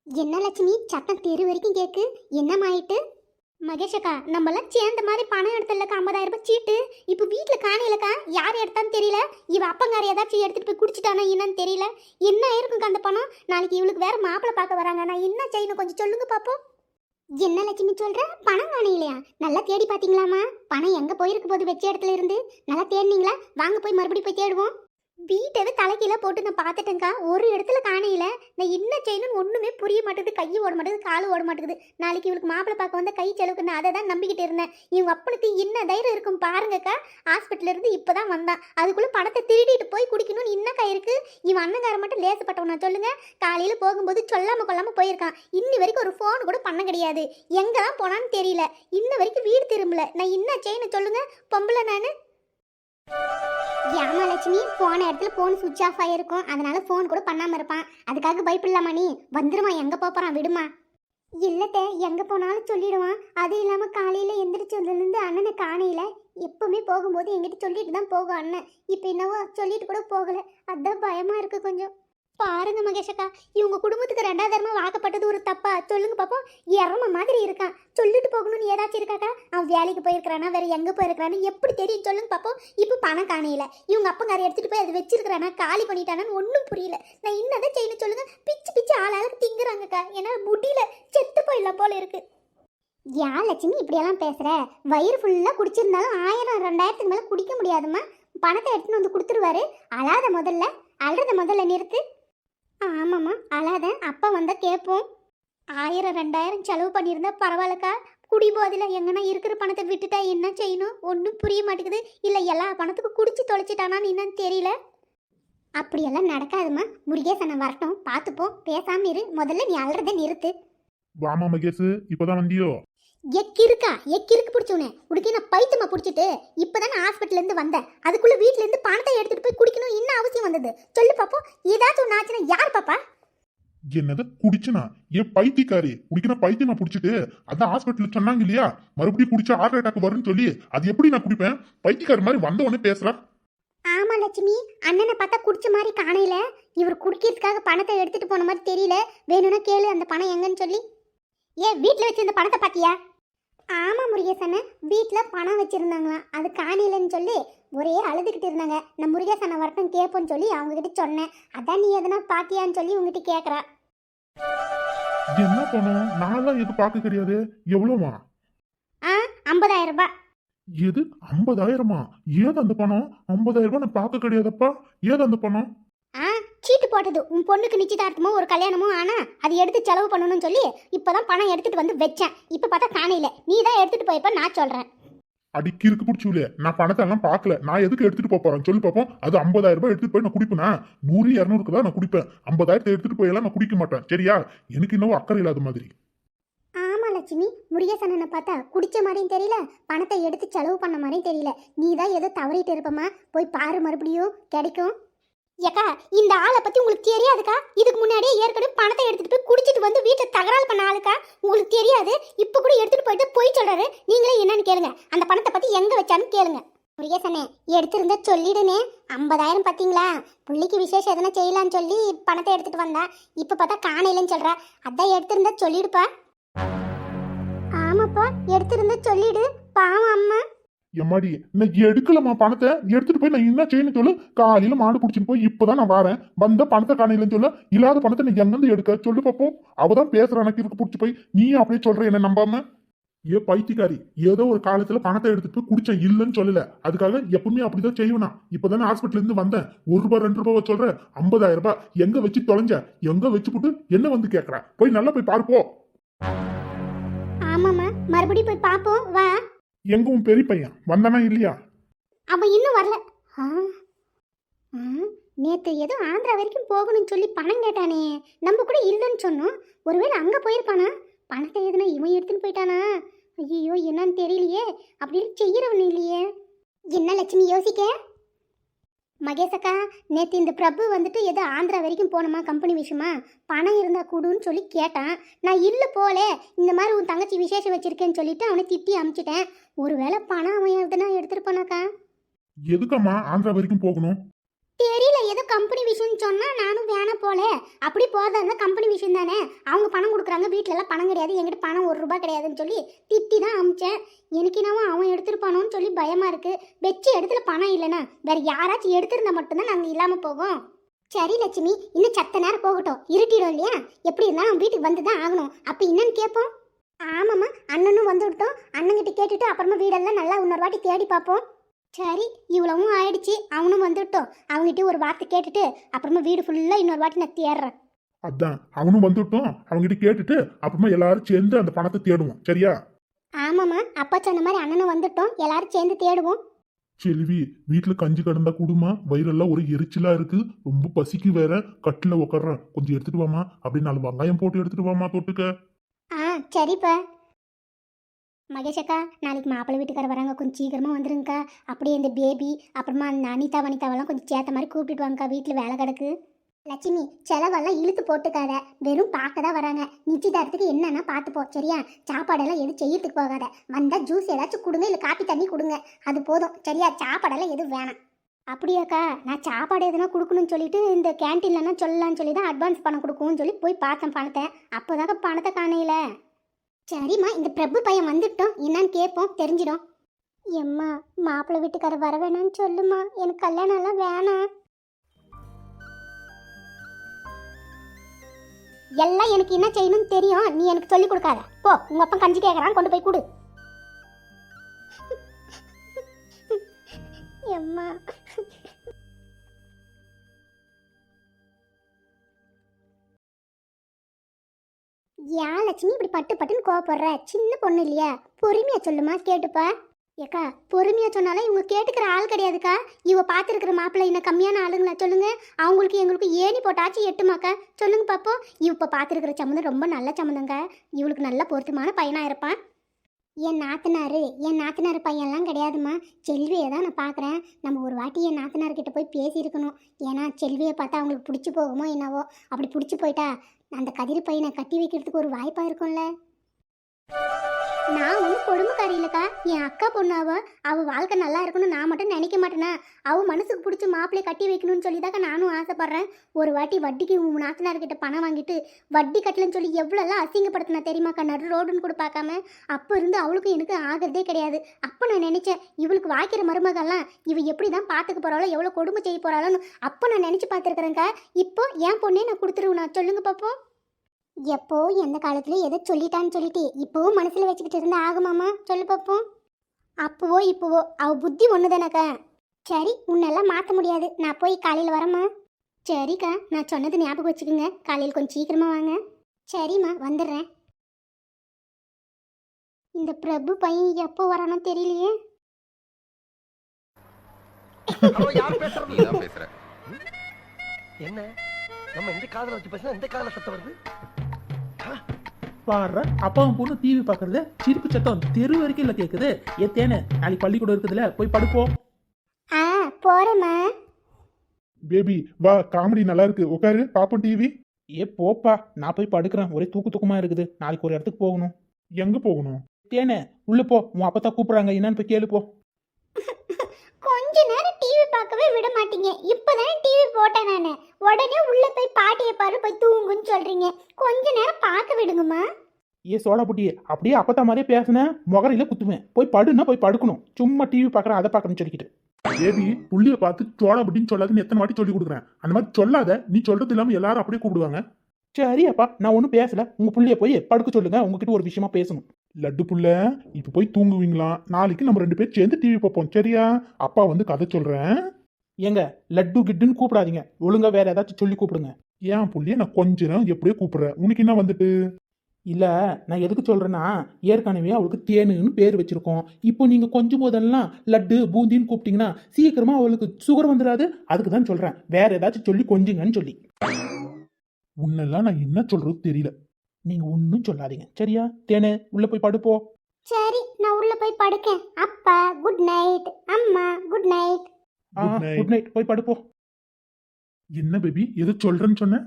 என்ன லட்சுமி சத்தம் தெரு வரைக்கும் கேக்கு? என்னமாயிட்டு? மகேஷக்கா, நம்மளாம் சேர்ந்த மாதிரி பணம் எடுத்தலக்கா, 50,000 ரூபாய் சீட்டு. இப்போ வீட்டில் காணையிலக்கா, யார் எடுத்தான்னு தெரியல. இவ அப்பங்கார ஏதாச்சும் எடுத்துட்டு போய் குடிச்சிட்டானா என்னன்னு தெரியல. என்ன ஆயிருக்குங்க அந்த பணம்? நாளைக்கு இவளுக்கு வேற மாப்பிள்ளை பார்க்க வராங்க. நான் என்ன செய்யணும் கொஞ்சம் சொல்லுங்க பாப்போம். என்ன லட்சுமி சொல்ற? பணம் காணையிலையா? நல்லா தேடி பாத்தீங்களாமா? பணம் எங்க போயிருக்கு போது வச்ச இடத்துல இருந்து? நல்லா தேடினீங்களா? வாங்க போய் மறுபடியும் போய் தேடுவோம். வீட்டவே தலைக்கீழ போட்டு நான் பார்த்துட்டேங்க்கா, ஒரு இடத்துல காணையில. நான் என்ன செய்யணும்னு ஒண்ணுமே புரிய மாட்டேங்குது. கையும் ஓட மாட்டேங்குது, காலும் ஓட மாட்டேங்குது. நாளைக்கு இவளுக்கு மாப்பிள்ளை பார்க்க வந்த கை செலவுக்கு நான் அதை தான் நம்பிக்கிட்டு இருந்தேன். இவங்க அப்பனுக்கு என்ன தைரியம் இருக்கும் பாருங்கக்கா. ஹாஸ்பிட்டல் இருந்து இப்பதான் வந்தான், அதுக்குள்ள பணத்தை திருடிட்டு போய் குடிக்கணும்னு என்னக்கா இருக்கு? இவன் அண்ணங்கார மட்டும் லேசப்பட்டவனா சொல்லுங்க? காலையில போகும்போது சொல்லாம கொள்ளாம போயிருக்கான். இன்னி வரைக்கும் ஒரு ஃபோன் கூட பண்ண கிடையாது. எங்கதான் போனான்னு தெரியல. இன்ன வரைக்கும் வீடு திரும்பல. நான் என்ன செய்யணும் சொல்லுங்க? பொம்பளை நானு. ஏமா லட்சுமி, போன இடத்துல ஃபோன் சுவிட்ச் ஆஃப் ஆகிருக்கும், அதனால ஃபோன் கூட பண்ணாமல் இருப்பான். அதுக்காக பயப்படலாமா? நீ வந்துருமா, எங்கே போகிறான் விடுமா. இல்லத்த, எங்கே போனாலும் சொல்லிடுவான். அது இல்லாமல் காலையில் எந்திரிச்சதுலேருந்து அண்ணனை காணையில். எப்பவுமே போகும்போது எங்கிட்ட சொல்லிட்டு தான் போகும் அண்ணன். இப்போ என்னவோ சொல்லிட்டு கூட போகலை. அதான் பயமாக இருக்குது கொஞ்சம். பாருங்க மகேஷக்கா, இவங்க குடும்பத்துக்கு 2வது தரமா வாக்கப்பட்டது ஒரு தப்பா? சொல்லுங்க பாப்போம். இறம மாதிரி இருக்கான். சொல்லிட்டு போகணும்னு ஏதாச்சும் இருக்காக்கா? அவன் வேலைக்கு போயிருக்கிறானா, வேற எங்க போயிருக்கிறானு எப்படி தெரியும் சொல்லுங்க பாப்போம். இப்போ பணம் காணையில இவங்க அப்பங்கார எடுத்துட்டு போய் அதை வச்சிருக்கிறானா, காலி பண்ணிட்டானான்னு ஒன்றும் புரியல. நான் இன்னதான் செய்யணும் சொல்லுங்க? பிச்சு பிச்சு ஆளாளுக்கு திங்குறாங்கக்கா. என்னால் முடியல, செத்து போயிடலாம் போல இருக்கு. ஏன் லட்சுமி இப்படியெல்லாம் பேசுற? வயிறு ஃபுல்லாக குடிச்சிருந்தாலும் 1000 2000க்கு மேலே குடிக்க முடியாதுமா. பணத்தை எடுத்துன்னு வந்து கொடுத்துருவாரு. அழாத முதல்ல, அழுறத முதல்ல நிறுத்து. ஆமாம்மா, அழாத. அப்பா வந்தால் கேட்போம். 1000 2000 செலவு பண்ணியிருந்தா பரவாயில்லக்கா. குடி போதில் எங்கன்னா இருக்கிற பணத்தை விட்டுட்டா என்ன செய்யணும் ஒன்றும் புரிய மாட்டேங்குது. இல்லை எல்லா பணத்துக்கும் குடிச்சு தொலைச்சிட்டானான்னு என்னன்னு தெரியல. அப்படியெல்லாம் நடக்காதுமா. முருகேசனை வரட்டும், பார்த்துப்போம். பேசாம இரு. முதல்ல நீ அழுறத நிறுத்து. வாமா மகேஷ், இப்பதான் வந்தியோ? எக்கிருக்கு பிடிச்சவனே உனக்கு நான் பைத்தியமா பிடிச்சிட்டு இப்பதானே ஹாஸ்பிட்டல் இருந்து வந்தேன். அதுக்குள்ள வீட்டுல இருந்து பணத்தை எடுத்துட்டு போய் குடிக்கணும் என்ன அவசியம் வந்தது சொல்லு பாப்போம். ஏதாச்சும் ஒன்று ஆச்சுன்னா யார் பாப்பா? என்னது குடிச்சுனா? ஏன் பைத்தியக்காரி, உனக்கு பைத்தியமா புடிச்சிட்டு அதான் ஹாஸ்பிட்டல் சொன்னாங்க இல்லையா, மறுபடியும் குடிச்சா ஹார்ட் அட்டாக் வரும்னு சொல்லி. அது எப்படி நான் குடிப்பேன்? பைத்தியக்காரி மாதிரி வந்த உடனே பேசுறா. ஆமா லட்சுமி, அண்ணனை பார்த்தா குடிச்ச மாதிரி காணையில. இவர் குடிக்கிறதுக்காக பணத்தை எடுத்துட்டு போன மாதிரி தெரியல. வேணும்னா கேளு அந்த பணம் எங்கன்னு சொல்லி. ஏன் வீட்டில் வச்சிருந்த பணத்தை பாத்தியா? ஆமா முருகேசனை, வீட்டில் பணம் வச்சிருந்தாங்களாம். அது காணிலன்னு சொல்லி ஒரே அழுதுகிட்டு இருந்தாங்க. நான் முருகேசனை வரட்டும் கேட்போன்னு சொல்லி அவங்க கிட்ட சொன்னேன். அதான் நீ எதனா பாத்தியான்னு சொல்லி உங்ககிட்ட கேட்குறா. என்ன பணம்? நான் தான் எது பார்க்க கிடையாது. எவ்வளோமா? 50,000 ரூபாய். எது 50,000மா? ஏது அந்த பணம்? 50,000 ரூபாய் நான் பார்க்க கிடையாதப்பா. ஏது அந்த பணம்? சீட்டு போட்டது உன் பொண்ணுக்கு நிச்சயதார்த்தமோ ஒரு கல்யாணமோ ஆனா அது எடுத்து செலவு பண்ணணும்னு சொல்லி இப்பதான் பணம் எடுத்துட்டு வந்து வச்சேன். இப்ப பார்த்தா காணையில. நீ தான் எடுத்துட்டு போயப்ப நான் சொல்றேன். அடிக்கி இருக்கு பிடிச்சூலே. நான் பணத்தை எல்லாம் பார்க்கல. நான் எதுக்கு எடுத்துட்டு போறேன் சொல்லு பாப்போம். அது 50,000 ரூபாய் எடுத்துட்டு போய் நான் குடிப்பேனா? 100 200க்கு தான் நான் குடிப்பேன். 50,000 எடுத்துட்டு போய் எல்லாம் நான் குடிக்க மாட்டேன். சரியா? எனக்கு இன்னும் அக்கறை இல்லாத மாதிரி. ஆமா லட்சுமி, முருகேசனை பார்த்தா குடிச்ச மாதிரியும் தெரியல, பணத்தை எடுத்து செலவு பண்ண மாதிரியும் தெரியல. நீ தான் ஏதோ தவறிட்டு இருப்பமா. போய் பாரு, மறுபடியும் கிடைக்கும். ஏக்கா, இந்த ஆளை பத்தி உங்களுக்கு தெரியாதுக்கா? இதுக்கு முன்னாடியே ஏற்கனவே பணத்தை எடுத்துட்டு போய் குடிச்சிட்டு வந்து வீட்டை தகராறு பண்ண ஆளுக்கா. உங்களுக்கு தெரியாது? இப்ப கூட எடுத்துட்டு போயிட்டு போய் சொல்றாரு. நீங்களே என்னன்னு கேளுங்க. அந்த பணத்தை பத்தி எங்க வச்சான்னு கேளுங்க. முருகேசனே, எடுத்திருந்தா சொல்லிடுனே. 50,000 பாத்தீங்களா? புள்ளிக்கு விசேஷம் எதனா செய்யலான்னு சொல்லி பணத்தை எடுத்துட்டு வந்தா. இப்ப பார்த்தா காணையிலன்னு சொல்றா. அதான் எடுத்திருந்தா சொல்லிடுப்பா. ஆமாப்பா, எடுத்திருந்தா சொல்லிடு. பாவம் அம்மா. எம்மாடி, நான் எடுக்கலமா பணத்தை. எடுத்துட்டு போய் நான் என்ன செய்யணும் சொல்லு? காலையில மாடு பிடிச்சிட்டு போய் இப்பதான் நான் வரேன். வந்த பணத்தை காணையிலன்னு சொல்ல, இல்லாத பணத்தை நீ எங்கிருந்து எடுக்க சொல்லு பாப்போம். அவதான் பேசுற எனக்கு இருக்கு பிடிச்சி போய். நீ அப்படியே சொல்ற என்ன நம்பாம? ஏ பைத்தியக்காரி, ஏதோ ஒரு காலத்துல பணத்தை எடுத்துட்டு போய் குடிச்ச இல்லன்னு சொல்லல. அதுக்காக எப்பவுமே அப்படிதான் செய்வனா? இப்பதானே ஹாஸ்பிட்டல் இருந்து வந்தேன். 1 ரூபாய் 2 ரூபாய் சொல்ற. 50,000 ரூபாய் எங்க வச்சு தொலைஞ்ச? எங்க வச்சு போட்டு என்ன வந்து கேக்குற? போய் நல்லா போய் பாருப்போ. ஆமாமா, மறுபடியும் போய் பாப்போம் வா. எங்க உன் பெரிய பையன் வந்தானா இல்லையா? அவன் இன்னும் வரல. நேத்து ஏதோ ஆந்திரா வரைக்கும் போகணும்னு சொல்லி பணம் கேட்டானே. நம்ம கூட இல்லைன்னு சொன்னோம். ஒருவேளை அங்க போயிருப்பானா? பணத்தை எதுனா இவன் எடுத்துன்னு போயிட்டானா? ஐயோ, என்னன்னு தெரியலையே. அப்படின்னு செய்யறவன் இல்லையே. என்ன லட்சுமி யோசிக்க? மகேசக்கா, நேற்று இந்த பிரபு வந்துட்டு ஏதோ ஆந்திரா வரைக்கும் போனோமா கம்பெனி விஷயமா. பணம் இருந்தா கூடுன்னு சொல்லி கேட்டான். நான் இல்லை போல, இந்த மாதிரி உன் தங்கச்சி விசேஷம் வச்சிருக்கேன்னு சொல்லிட்டு அவனை திட்டி அனுப்பிச்சிட்டேன். ஒருவேளை பணம் அவன் எதுனா எடுத்துட்டு போனாக்கா. எதுக்கம்மா ஆந்திரா வரைக்கும் போகணும்? தெரியல, ஏதோ கம்பெனி விஷயம்னு சொன்னா நானும் வேணாம் போல. அப்படி போதா இருந்தா கம்பெனி விஷயம் தானே, அவங்க பணம் கொடுக்குறாங்க, வீட்ல எல்லாம் பணம் கிடையாது, என்கிட்ட பணம் 1 ரூபாய் கிடையாதுன்னு சொல்லி திட்டி தான் அமிச்சேன். எனக்கு என்னவோ அவன் எடுத்துருப்பானோன்னு சொல்லி பயமா இருக்கு. வெச்ச இடத்துல பணம் இல்லைன்னா வேற யாராச்சும் எடுத்திருந்தா மட்டும்தான் நாங்க இல்லாம போகும். சரி லட்சுமி, இன்னும் சத்த நேரம் போகட்டும், இருட்டிடும் இல்லையா? எப்படி இருந்தாலும் அவன் வீட்டுக்கு வந்து தான் ஆகணும். அப்ப என்னன்னு கேட்போம். ஆமாம்மா, அண்ணனும் வந்து விட்டோம். அண்ணங்கிட்ட கேட்டுட்டு அப்புறமா வீடெல்லாம் நல்லா இன்னொரு வாட்டி தேடி பார்ப்போம். சரி, இவ்வளவும் ஆயிடுச்சு, அவனும் வந்துவிட்டோம். அவங்ககிட்ட ஒரு வார்த்தை கேட்டுட்டு அப்புறமா வீடு ஃபுல்லா இன்னொரு வாட்டி நான் தேடுறேன். அதான் அவனும் வந்துட்டோம், அவங்ககிட்ட கேட்டுட்டு அப்புறமா எல்லாரும் சேர்ந்து அந்த பணத்தை தேடுவோம். சரியா? ஆமாம்மா, அப்பா சொன்ன மாதிரி அண்ணனும் வந்துட்டோம், எல்லாரும் சேர்ந்து தேடுவோம். செல்வி, வீட்டுல கஞ்சி கடந்தா குடுமா, வயிறெல்லாம் ஒரு எரிச்சலா இருக்கு, ரொம்ப பசிக்கு வேற, கட்டில உட்கார்றேன், கொஞ்சம் எடுத்துட்டு வாமா, அப்படி 4 வெங்காயம் போட்டு எடுத்துட்டு வாமா தொட்டுக்க. சரிப்பா. மகேஷ் அக்கா, நாளைக்கு மாப்பிள்ளை வீட்டுக்கார வராங்க, கொஞ்சம் சீக்கிரமா வந்துருங்கக்கா. அப்படியே இந்த பேபி அப்புறமா அந்த அனிதா வனிதாவெல்லாம் கொஞ்சம் சேர்த்த மாதிரி கூப்பிட்டுட்டு வாங்கக்கா, வீட்டில் வேலை கிடக்கு. லட்சுமி, செலவெல்லாம் இழுத்து போட்டுக்காத, வெறும் பார்க்க தான் வராங்க. நிச்சயதார்த்தத்துக்கு என்னன்னா பார்த்துப்போ, சரியா? சாப்பாடெல்லாம் எதுவும் செய்யறதுக்கு போகாத. வந்தா ஜூஸ் ஏதாச்சும் கொடுங்க, இல்லை காப்பி தண்ணி கொடுங்க, அது போதும். சரியா? சாப்பாடெல்லாம் எதுவும் வேணாம். அப்படியாக்கா, நான் சாப்பாடு எதுனா கொடுக்கணும்னு சொல்லிட்டு இந்த கேன்டீன்லன்னா சொல்லலான்னு சொல்லி தான் அட்வான்ஸ் பணம் கொடுக்கும்னு சொல்லி போய் பார்த்தேன் பணத்தை. அப்போதாக்க பணத்தை காணையில. சரிம்மா, இந்த பிரபு பையன் வந்துட்டோம், என்னன்னு கேட்போம், தெரிஞ்சிடும். எம்மா, மாப்பிள்ளை வீட்டுக்கார வர வேணான்னு சொல்லுமா, எனக்கு கல்யாணம் எல்லாம் வேணாம். எல்லாம் எனக்கு என்ன செய்யணும்னு தெரியும், நீ எனக்கு சொல்லி கொடுக்காத. போ, உங்க அப்பா கஞ்சி கேட்கறான், கொண்டு போய் கொடு. எம்மா, ஏன் லட்சுமி இப்படி பட்டு பட்டுன்னு கோவப்படுற? சின்ன பொண்ணு இல்லையா, பொறுமையா சொல்லுமா, கேட்டுப்பா. ஏக்கா, பொறுமையா சொன்னாலும் இவங்க கேட்டுக்கிற ஆள் கிடையாதுக்கா. இவ பார்த்துருக்கிற மாப்பிள்ளை என்ன கம்மியான ஆளுங்களா சொல்லுங்க? அவங்களுக்கு எங்களுக்கு ஏணி போட்டாச்சு எட்டுமாக்கா, சொல்லுங்க பாப்போம். இப்போ பார்த்துருக்கிற சம்மந்தம் ரொம்ப நல்ல சம்மந்தங்க, இவளுக்கு நல்ல பொருத்தமான பையனா இருப்பான். என் நாத்தனார் பையன்லாம் கிடையாதுமா, செல்வியை தான் நான் பார்க்குறேன். நம்ம ஒரு வாட்டி என் நாத்தனார்கிட்ட போய் பேசியிருக்கணும். ஏன்னா செல்வியை பார்த்தா அவங்களுக்கு பிடிச்சி போகுமோ என்னவோ. அப்படி பிடிச்சி போயிட்டா அந்த கதிர் பையனை கட்டி வைக்கிறதுக்கு ஒரு வாய்ப்பாக இருக்கும்ல. நான் ஒன்றும் கொடுமைக்காரி இல்லைக்கா, என் அக்கா பொண்ணு. அவள் வாழ்க்கை நல்லா இருக்கணும்னு நான் மட்டும் நினைக்க மாட்டேனா? அவள் மனசுக்கு பிடிச்சி மாப்பிள்ளையை கட்டி வைக்கணும்னு சொல்லி தாக்கா நானும் ஆசைப்பட்றேன். ஒரு வாட்டி வட்டிக்கு நாத்தனார்கிட்ட பணம் வாங்கிட்டு வட்டி கட்டலன்னு சொல்லி எவ்வளோலாம் அசிங்கப்படுத்தினா தெரியுமாக்கா, நடு ரோடுன்னு கூட பார்க்காம. அப்போ இருந்து அவளுக்கும் எனக்கு ஆகிறதே கிடையாது. அப்போ நான் நினச்சேன், இவளுக்கு வாய்க்கிற மருமகள்லாம் இவ எப்படி தான் பார்த்துக்க போகிறாளோ, எவ்வளோ கொடுமை செய்ய போகிறாளோன்னு அப்போ நான் நினச்சி பார்த்துருக்குறேங்க்கா. இப்போ என் பொண்ணே நான் கொடுத்துருவேண்ணா, சொல்லுங்க பார்ப்போம். எப்போ எந்த காலத்துல எதை சொல்லிட்டான்னு சொல்லிட்டு இப்போவும் மனசுல வச்சுக்கிட்டு இருந்தா ஆகுமாமா, சொல்லு பார்ப்போம். அப்போவோ இப்போவோ அவ புத்தி ஒன்று தானக்கா. சரி, உன்னெல்லாம் மாற்ற முடியாது, நான் போய் காலையில் வரேம்மா. சரிக்கா, நான் சொன்னது ஞாபகம் வச்சுக்கோங்க, காலையில் கொஞ்சம் சீக்கிரமா வாங்க. சரிம்மா, வந்துடுறேன். இந்த பிரபு பையன் எப்போ வரானோ தெரியலையே. என்ன நம்ம இந்த காதல வச்சு பேசினா இந்த காதல சத்தம் வருது. பாடுற அப்பாவும் பொண்ணு டிவி பாக்குறது, சிரிப்பு சத்தம் தெரு வரைக்கும் இல்ல கேக்குது. ஏத்தேனே, நாளைக்கு பள்ளிக்கூடம் இருக்குதுல, போய் படுப்போம். போறேம்மா. பேபி வா, காமெடி நல்லா இருக்கு, உட்காரு பாப்போம் டிவி. ஏ போப்பா, நான் போய் படுக்கிறேன், ஒரே தூக்கமா இருக்குது. நாளைக்கு ஒரு இடத்துக்கு போகணும். எங்க போகணும்? தேனே, உள்ள போ, உன் அப்பதான் கூப்பிடுறாங்க, என்னன்னு போய் கேளு போ. கொஞ்ச நேரம் டிவி பார்க்கவே விட மாட்டீங்க. இப்பதான் டிவி போட்டேன் நானு, உடனே உள்ள போய் பாட்டியை பாரு, போய் தூங்குன்னு சொல்றீங்க. கொஞ்ச நேரம் பார்க்க விடுங்கம்மா. ஏ சோடா புட்டி, அப்படியே அப்பத்தா மாதிரியே பேசுனேன், முகரையில குத்துவேன். போய் படுன்னா போய் படுக்கணும், சும்மா டிவி பார்க்குறேன் அதை பார்க்கணும்னு சொல்லிக்கிட்டு. பேபி, புள்ளிய பார்த்து சோடா புட்டின்னு சொல்லாதுன்னு எத்தனை வாட்டி சொல்லி கொடுக்குறேன். அந்த மாதிரி சொல்லாத, நீ சொல்றது இல்லாம எல்லாரும் அப்படியே கூப்பிடுவாங்க. சரி அப்பா, நான் ஒன்றும் பேசல, உங்க புள்ளைய போய் படுக்க சொல்லுங்க, உங்ககிட்ட ஒரு விஷயமா பேசணும். லட்டு புள்ள, இப்ப போய் தூங்குவீங்களா? நாளைக்கு நம்ம 2 பேர் சேர்ந்து டிவி பார்ப்போம், சரியா? அப்பா வந்து கதை சொல்றேன். ஏங்க, லட்டு கிட்டுன்னு கூப்பிடாதீங்க, ஒழுங்கா வேற ஏதாச்சும் சொல்லி கூப்பிடுங்க. ஏன் புள்ளிய நான் கொஞ்ச நேரம் எப்படியோ கூப்பிடுறேன், உனக்கு என்ன வந்துட்டு? இல்ல, நான் எதுக்கு சொல்றேன்னா, ஏற்கனவே அவளுக்கு தேனுன்னு பேர் வச்சிருக்கோம். இப்போ நீங்க கொஞ்சம் போதெல்லாம் லட்டு பூந்தின்னு கூப்பிட்டீங்கன்னா சீக்கிரமா அவளுக்கு சுகர் வந்துடாது, அதுக்கு தான் சொல்றேன். வேற ஏதாச்சும் சொல்லி கொஞ்சுங்கன்னு சொல்லி. உன்னெல்லாம் நான் என்ன சொல்றது தெரியல. நீங்க ஒன்றும் சொல்லாதீங்க, சரியா? தேனே, உள்ள போய் படுப்போ. சரி, நான் உள்ள போய் படுக்கேன். அப்பா குட் நைட், அம்மா குட் நைட். குட் நைட், போய் படுப்போ. என்ன பேபி, எது சொல்றேன்னு சொன்ன?